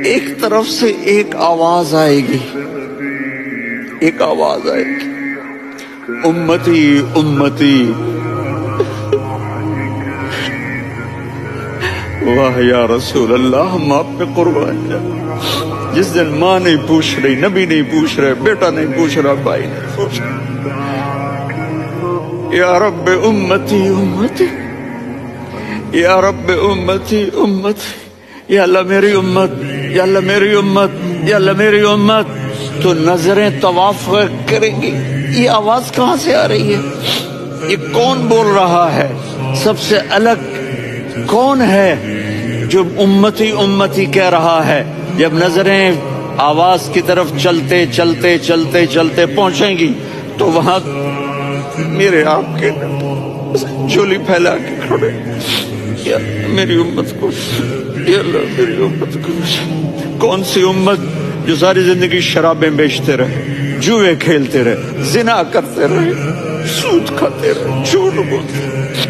ایک طرف سے ایک آواز آئے گی، ایک آواز آئے گی، امتی امتی۔ واہ یا رسول اللہ، ہم آپ پہ قربان جائیں۔ جس دن ماں نہیں پوچھ رہی، نبی نہیں پوچھ رہے، بیٹا نہیں پوچھ رہا، بھائی نہیں پوچھ رہا، یا رب امتی امتی، یا رب امتی امتی، یا اللہ میری امت، یا اللہ میری امت، یا اللہ میری امت۔ تو نظریں طواف کریں گی، یہ آواز کہاں سے آ رہی ہے؟ یہ کون بول رہا ہے؟ سب سے الگ کون ہے جو امتی امتی کہہ رہا ہے؟ جب نظریں آواز کی طرف چلتے چلتے چلتے چلتے پہنچیں گی تو وہاں میرے آپ کے جھولی پھیلا کے کھڑے، یا میری امت کو، یا اللہ میری امت کو۔ کون سی امت جو ساری زندگی شرابیں بیچتے رہے، جوئے کھیلتے رہے، زنا کرتے رہے، سود کھاتے رہے، جھوٹ بولتے رہے۔